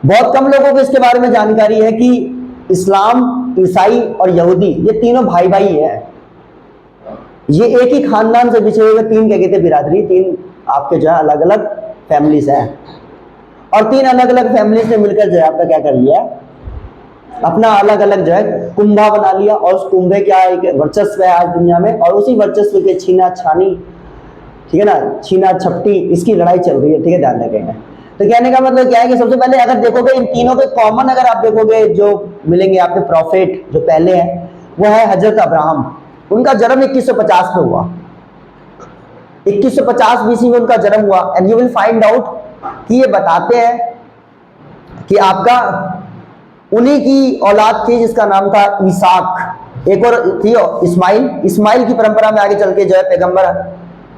बहुत कम लोगों को इसके बारे में जानकारी है कि इस्लाम, ईसाई और यहूदी ये तीनों भाई भाई हैं। ये एक ही खानदान से बिछे हुए तीन क्या कहते बिरादरी, तीन आपके जो है अलग अलग फैमिलीज हैं, और तीन अलग अलग फैमिलीज ने मिलकर जो है आपका क्या कर लिया, अपना अलग अलग जो है कुंभा बना लिया। और उस कुंभे क्या एक वर्चस्व है आज दुनिया में, और उसी वर्चस्व के छीना छानी, ठीक है ना, छीना छपटी, इसकी लड़ाई चल रही है, ठीक है, ध्यान रखेंगे। तो कहने का मतलब क्या है कि सबसे पहले अगर देखोगे इन तीनों के कॉमन, अगर आप देखोगे जो मिलेंगे आपके प्रॉफिट जो पहले हैं वो है हजरत अब्राहम। उनका जन्म 2150 में हुआ, 2150 बीसी में उनका जन्म हुआ। And you will find out कि ये बताते हैं कि आपका उन्हीं की औलाद थी जिसका नाम था ईसाक, एक और थी इस्माइल। इस्माइल की परंपरा में आगे चल के जो है पैगंबर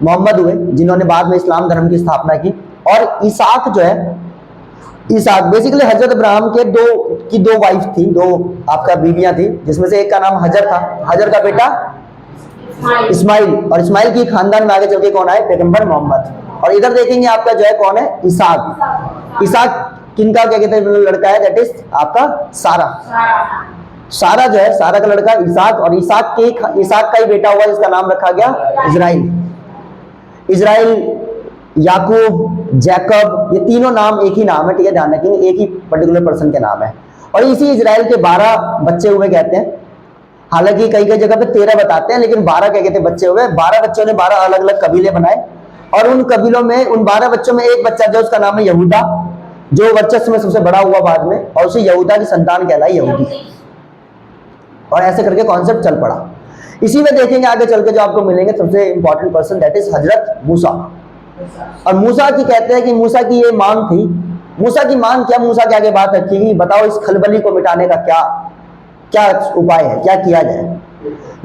मोहम्मद हुए, जिन्होंने बाद में इस्लाम धर्म की स्थापना की। और ईसाक जो है, ईसाक बेसिकली हजरत अब्राहम के दो वाइफ थी, दो आपका बीवियां थी, जिसमें से एक का नाम हजर था, हजर का बेटा इस्माइल, और इस्माइल की खानदान में आगे चल के कौन आए, पैगंबर मोहम्मद। और इधर देखेंगे आपका जो है कौन है, ईसाक। ईसाक किनका क्या कहते हैं लड़का है, दैट इज आपका सारा। सारा जो है, सारा का लड़का ईसाक, और ईसाक का ही बेटा हुआ जिसका नाम रखा गया इजराइल। इजराइल, याकूब, जैकब, ये तीनों नाम एक ही नाम है, ठीक है, ध्यान रखेंगे, एक ही पर्टिकुलर पर्सन के नाम है। और इसी इजराइल के 12 बच्चे हुए कहते हैं। हालांकि कई कई जगह पे 13 बताते हैं, लेकिन 12 क्या कहते हैं बच्चे हुए। 12 बच्चों ने 12 अलग अलग कबीले बनाए, और उन कबीलों में, उन 12 बच्चों में एक बच्चा जो उसका नाम है यहूदा, जो वर्चस्व में सबसे बड़ा हुआ बाद में, और उसे यहूदा की संतान कहलाई यहूदी। और ऐसे करके कॉन्सेप्ट चल पड़ा। इसी में देखेंगे आगे चल के जो आपको मिलेंगे सबसे इंपॉर्टेंट पर्सन, दैट इज हजरत मूसा। और मूसा की कहते हैं कि मूसा की ये मांग थी। मूसा की मांग क्या, मूसा के आगे बात रखी कि बताओ इस खलबली को मिटाने का क्या क्या उपाय है, क्या किया जाए।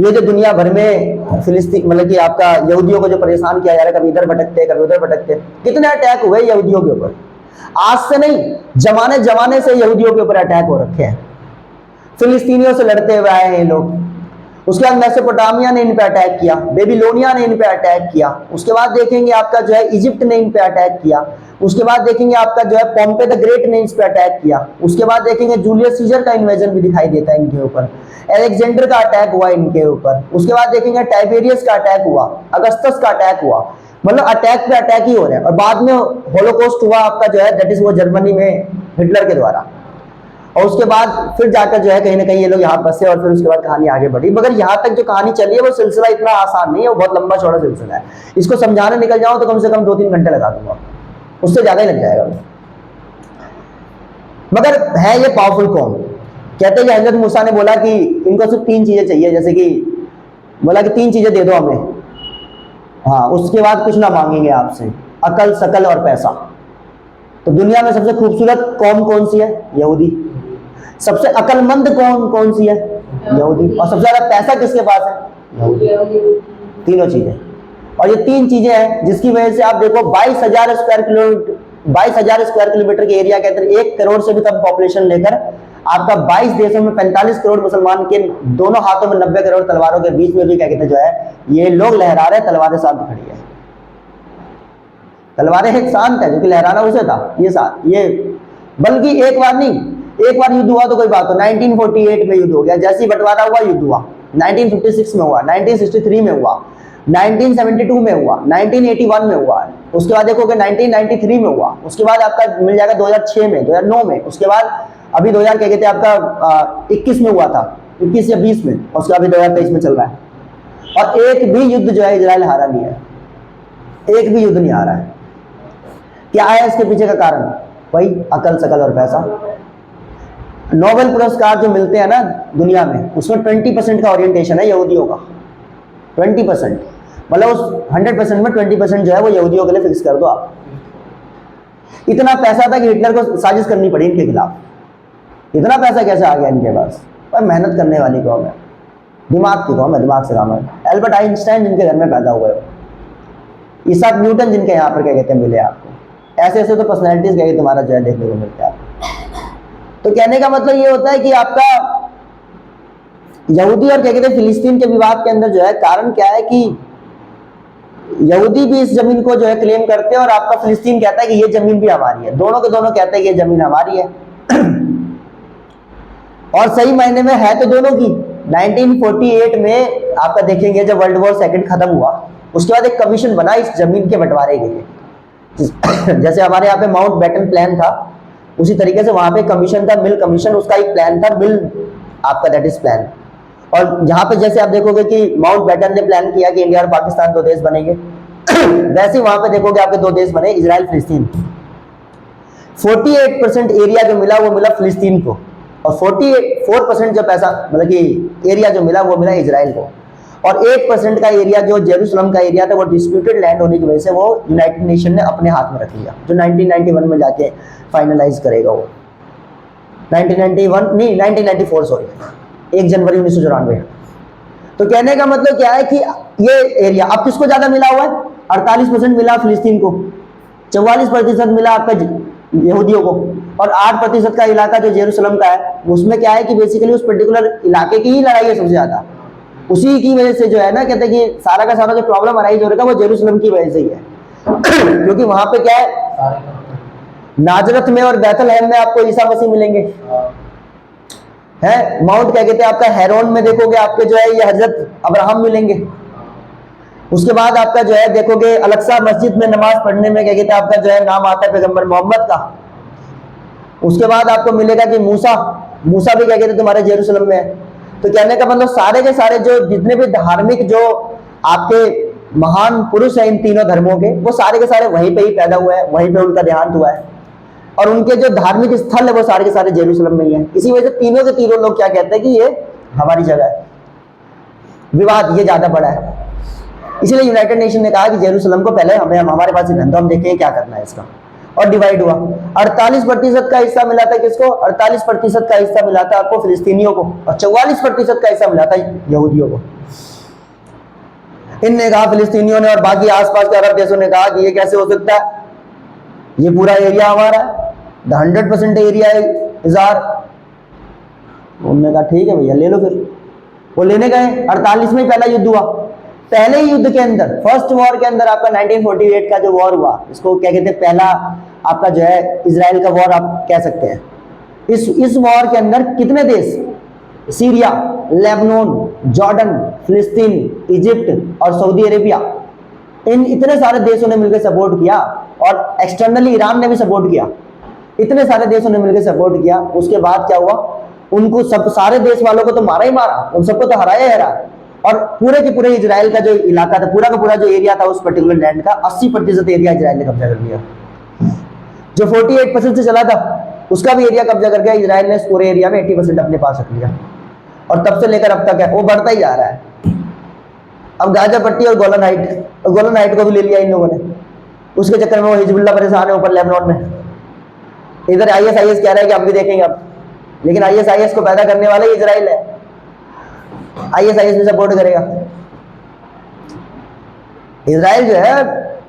ये जो दुनिया भर में फिलिस्तीन मतलब कि आपका यहूदियों को जो परेशान किया जा रहा है, कभी इधर भटकते कभी उधर भटकते, कितने अटैक हुए यहूदियों के ऊपर। आज से नहीं, जमाने जमाने से यहूदियों के ऊपर अटैक हो रखे हैं। फिलिस्तीनियों से लड़ते हुए आए हैं लोग। उसके बाद मेसोपोटामिया ने इन पे अटैक किया, बेबीलोनिया ने इन पे अटैक किया। उसके बाद देखेंगे आपका जो है इजिप्ट ने इन पे अटैक किया। उसके बाद देखेंगे आपका जो है पोम्पे द ग्रेट ने इस पे अटैक किया। उसके बाद देखेंगे जूलियस सीजर का इन्वेजन भी दिखाई देता है इनके ऊपर। अलेक्जेंडर का अटैक हुआ इनके ऊपर। उसके बाद देखेंगे टाइबेरियस का अटैक हुआ, अगस्तस का अटैक हुआ। मतलब अटैक पे अटैक ही हो रहे हैं। और बाद में होलोकॉस्ट हुआ आपका जो है, दैट इज वो जर्मनी में हिटलर के द्वारा। और उसके बाद फिर जाकर जो है कहीं ना कहीं ये लोग यहाँ बसे, और फिर उसके बाद कहानी आगे बढ़ी। मगर यहाँ तक जो कहानी चली है वो सिलसिला इतना आसान नहीं है, वो बहुत लंबा चौड़ा सिलसिला है। इसको समझाने निकल जाओ तो कम से कम 2-3 घंटे लगा दूंगा, उससे ज्यादा ही लग जाएगा। मगर है ये पावरफुल कौन? कहते हैं कि हजरत मूसा ने बोला कि इनको सिर्फ 3 चीजें चाहिए, जैसे कि बोला कि 3 चीजें दे दो हमें, हाँ, उसके बाद कुछ ना मांगेंगे आपसे, अकल, शकल और पैसा। तो दुनिया में सबसे खूबसूरत कौम कौन सी है? यहूदी। सबसे अकलमंद कौन सी है? यहूदी। और सबसे ज्यादा पैसा किसके पास है? यहूदी। तीनों चीजें। और ये 3 चीजें हैं जिसकी वजह से आप देखो 22,000 स्क्वायर किलोमीटर के एरिया के अंदर 1 करोड़ से भी कम पॉपुलेशन लेकर आपका 22 देशों में 45 करोड़ मुसलमान के दोनों हाथों में 90 करोड़ तलवारों के बीच में भी क्या कहते हैं जो है ये लोग लहरा रहे, तलवारें शांत खड़ी है। तलवारें एक शांत है, जो कि लहराना उसे था, ये बल्कि एक बार नहीं, एक बार युद्ध हुआ तो कोई बात हो। 1948 में युद्ध हो गया, जैसे ही बंटवारा हुआ युद्ध हुआ। 1956 में हुआ, 1963 में हुआ, 1972 में हुआ, 1981 में हुआ। उसके बाद देखोगे 1993 में हुआ। उसके बाद आपका मिल जाएगा 2006 में, 2009 में। उसके बाद अभी 2000 क्या कहते हैं आपका 21 में हुआ था, 21 या 20 में। उसके बाद 2023 में चल रहा है। और एक भी युद्ध जो है इजराइल हारा नहीं है, एक भी युद्ध नहीं हारा है। क्या है इसके पीछे का कारण? वही अकल, शकल और पैसा। नोबेल पुरस्कार जो मिलते हैं ना दुनिया में, उसमें 20% का ओरिएंटेशन है यहूदियों का। 20%, मतलब उस 100% में 20% जो है वो यहूदियों के लिए फिक्स कर दो आप। इतना पैसा था कि हिटलर को साजिश करनी पड़ी इनके खिलाफ। इतना पैसा कैसे आ गया इनके पास? पर मेहनत करने वाली कौम है, दिमाग की कौम है, दिमाग से काम है। एल्बर्ट आइंस्टाइन जिनके घर में पैदा हुए, ईसाक न्यूटन जिनके यहाँ पर क्या कहते हैं मिले आपको, ऐसे ऐसे तो पर्सनैलिटीज गए तुम्हारा जो है देखने को मिलता है। तो कहने का मतलब ये होता है कि आपका यहूदी और क्या कहते हैं फिलिस्तीन के विवाद के अंदर जो है कारण क्या है कि यहूदी भी इस जमीन को जो है क्लेम करते हैं, और आपका फिलिस्तीन कहता है कि ये जमीन भी हमारी है। दोनों के दोनों कहते हैं कि ये जमीन हमारी है। और सही मायने में है तो दोनों की। 1948 में आपका देखेंगे जब वर्ल्ड वॉर सेकंड खत्म हुआ, उसके बाद एक कमीशन बना इस जमीन के बंटवारे के लिए। जैसे हमारे यहाँ पे माउंट बैटन प्लान था, उसी तरीके से वहां पे कमीशन था, मिल कमीशन, उसका एक प्लान था, मिल आपका दैट इज प्लान। और यहाँ पे जैसे आप देखोगे कि माउंट बैटन ने प्लान किया कि इंडिया और पाकिस्तान दो देश बनेंगे, वैसे ही वहां पे देखोगे आपके दो देश बने, इजराइल फिलिस्तीन। 48% एरिया जो मिला वो मिला फिलिस्तीन को, और 44% जो पैसा मतलब कि एरिया जो मिला वो मिला इजराइल को, और 8% का एरिया जो जेरूसलम का एरिया था वो डिस्प्यूटेड लैंड होने की वजह से वो यूनाइटेड नेशन ने अपने हाथ में रख लिया, जो 1991 में जाके फाइनलाइज करेगा वो। 1991 नहीं 1994 सॉरी, 1 जनवरी 1994। तो कहने का मतलब क्या है कि ये एरिया अब किसको ज्यादा मिला हुआ है? 48% मिला फिलिस्तीन को, 44% मिला आपका यहूदियों को, और 8% का इलाका जो जेरूसलम का है, उसमें क्या है कि बेसिकली उस पर्टिकुलर इलाके की ही लड़ाई है सबसे ज्यादा। उसी की वजह से जो है ना, कहते हैं कि सारा का सारा जो प्रॉब्लम अराइज हो रहा था वो जेरूसलम की वजह से ही है। क्योंकि वहां पे क्या है, नाजरत में और बैतलहम में आपको ईसा मसीह मिलेंगे, है माउंट क्या कहते हैं आपका हेरोन में देखोगे आपके जो है ये हजरत अब्राहम मिलेंगे। उसके बाद आपका जो है देखोगे अलक्सा मस्जिद में नमाज पढ़ने में क्या कहते हैं आपका जो है नाम आता है पैगंबर मोहम्मद का। उसके बाद आपको मिलेगा कि मूसा भी क्या कहते हैं तुम्हारे जेरूसलम में है। तो कहने का मतलब सारे के सारे जो जितने भी धार्मिक जो आपके महान पुरुष हैं इन तीनों धर्मों के, वो सारे के सारे वहीं पे ही पैदा हुए हैं, वहीं पे उनका देहांत हुआ है, और उनके जो धार्मिक स्थल है वो सारे के सारे जेरूसलम में ही है। इसी वजह से तीनों के तीनों लोग क्या कहते हैं कि ये हमारी जगह है। विवाद ये ज्यादा बड़ा है, इसलिए यूनाइटेड नेशन ने कहा कि जेरूसलम को पहले हमारे पास ही रहने दो, हम देखेंगे क्या करना है इसका। और डिवाइड हुआ, 48% का हिस्सा मिला था किसको? 48% का हिस्सा मिला था आपको फिलिस्तीनियों को, और 44% का हिस्सा मिला था यहूदियों को। इनने कहा फिलिस्तीनियों ने और बाकी आसपास के अरब देशों ने कहा कि ये कैसे हो सकता है, ये पूरा एरिया हमारा है, 100% एरिया है इज़ार। उन्होंने कहा ठीक है भैया ले लो। फिर वो लेने गए, 48 में पहला युद्ध हुआ। पहले युद्ध के अंदर, फर्स्ट वॉर के अंदर आपका 1948 का जो वॉर हुआ, इसको क्या कहते हैं, पहला आपका जो है इजराइल का वॉर आप कह सकते हैं। इस वॉर के अंदर कितने देश, सीरिया, लेबनान, जॉर्डन, फिलिस्तीन, इजिप्ट और सऊदी अरेबिया, इन इतने सारे देशों ने मिलकर सपोर्ट किया, और एक्सटर्नली ईरान ने भी सपोर्ट किया। इतने सारे देशों ने मिलकर सपोर्ट किया। उसके बाद क्या हुआ, उनको सब सारे देश वालों को तो मारा ही मारा, उन सबको तो हराया ही हरा, और पूरे के पूरे इजराइल का जो इलाका था, पूरा का पूरा जो एरिया था उस पर्टिकुलर लैंड का 80% एरिया इजराइल ने कब्जा कर लिया। जो 48% से चला था उसका भी एरिया कब्जा कर गया इजराइल ने, इस पूरे एरिया में 80% अपने पास रख लिया, और तब से लेकर अब तक है वो बढ़ता ही जा रहा है। अब गाजा पट्टी और गोलन हाइट को भी ले लिया इन लोगों ने, उसके चक्कर में वो हिजबुल्लाह परेशान है ऊपर लेबनान में। इधर ISIS कह रहा है कि हम भी देखेंगे अब, लेकिन ISIS को पैदा करने वाला ही इजराइल है, ISIS में सपोर्ट करेगा। इजराइल जो है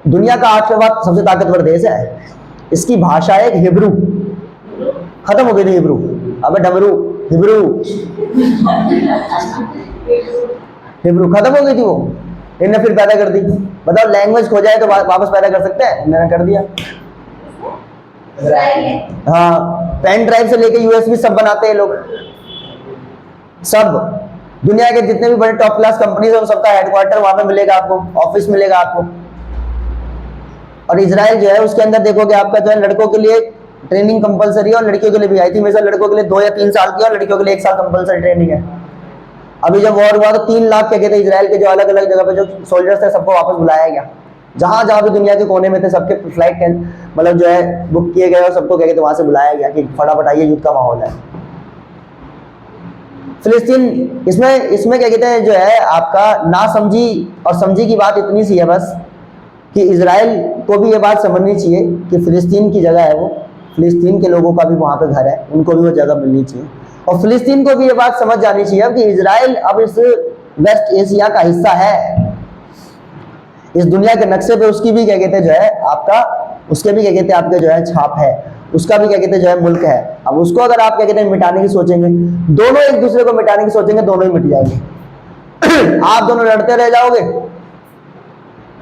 दुनिया का 8वां सबसे ताकतवर देश है। इसकी भाषा है हिब्रू, खत्म हो गई थी हिब्रू, अबे डमरू हिब्रू खत्म हो गई थी, वो इनने फिर पैदा कर दी। बताओ लैंग्वेज खो जाए तो वापस पैदा कर सकते हैं, मैंने कर दिया। हाँ, पेन ड्राइव से लेके USB सब बनाते हैं लोग, सब दुनिया के जितने भी बड़े टॉप क्लास कंपनीज है सबका हेडक्वार्टर वहां पे मिलेगा आपको, ऑफिस मिलेगा आपको। और इजराइल जो है उसके अंदर देखोगे आपका जो है लड़कों के लिए ट्रेनिंग कंपलसरी है, और लड़कियों के लिए भी आई थी वैसे लड़कों के लिए 2 या 3 साल की, और लड़कियों के लिए 1 साल कंपलसरी ट्रेनिंग है। अभी जब वॉर हुआ तो 3 लाख क्या कहते हैं इजराइल के जो अलग अलग जगह पे जो सोल्जर्स थे सबको वापस बुलाया गया, जहां जहां भी दुनिया के कोने में थे सबके फ्लाइट मतलब जो है बुक किए गए, और सबको क्या कहते हैं वहां से बुलाया गया कि फटाफट आइए, युद्ध का माहौल है। फिलिस्तीन इसमें क्या कहते हैं जो है आपका ना समझी और समझी की बात इतनी सी है बस, कि इजराइल को भी ये बात समझनी चाहिए कि फिलिस्तीन की जगह है वो, फिलिस्तीन के लोगों का भी वहाँ पे घर है, उनको भी वो जगह मिलनी चाहिए। और फिलिस्तीन को भी ये बात समझ जानी चाहिए कि इजराइल अब इस वेस्ट एशिया का हिस्सा है, इस दुनिया के नक्शे पे उसकी भी क्या कहते हैं जो है आपका, उसके भी क्या कहते हैं आपके जो है छाप है, उसका भी क्या कहते हैं जो है मुल्क है। अब उसको अगर आप क्या कहते हैं मिटाने की सोचेंगे, दोनों एक दूसरे को मिटाने की सोचेंगे, दोनों ही मिट जाएंगे। आप दोनों लड़ते रह जाओगे,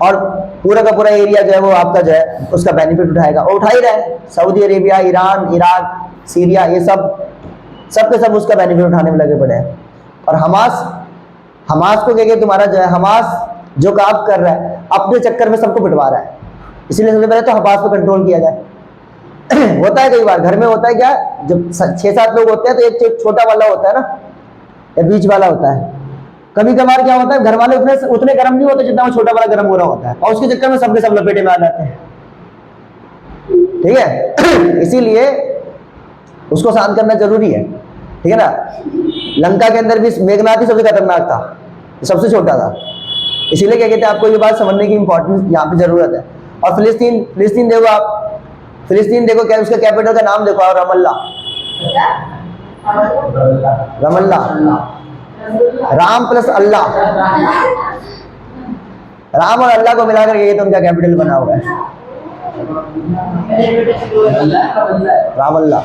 और पूरा का पूरा एरिया जो है वो आपका जो है उसका बेनिफिट उठाएगा, और उठा ही रहा है। Saudi Arabia, Iran, Iraq, Syria, ये सब के सब उसका बेनिफिट उठाने में लगे पड़े हैं। और हमास को क्या तुम्हारा जो है, हमास जो काम कर रहा है अपने चक्कर में सबको पिटवा रहा है, इसलिए सबसे पहले तो हमास को कंट्रोल किया जाए। होता है कई बार घर में होता है क्या, जब 6-7 लोग होते हैं तो एक छोटा वाला होता है ना, या बीच वाला होता है। कभी कभार क्या होता है, घर वाले उतने गर्म नहीं होते जितना वो छोटा वाला गर्म हो रहा होता है, और उसके चक्कर में सबके सब लपेटे में आ जाते हैं। ठीक है, इसीलिए उसको शांत करना जरूरी है। ठीक है ना, लंका के अंदर भी मेघनाथ ही सबसे खतरनाक था, सबसे छोटा था। इसीलिए क्या कहते हैं, आपको ये बात समझने की इंपॉर्टेंस यहाँ पे जरूरत है। और फिलिस्तीन देखो आप, फिलिस्तीन देखो क्या उसका कैपिटल का नाम देखो, और रमल्ला, राम प्लस अल्लाह, राम और अल्लाह को मिलाकर ये तो उनका कैपिटल बना हुआ है, राम अल्लाह।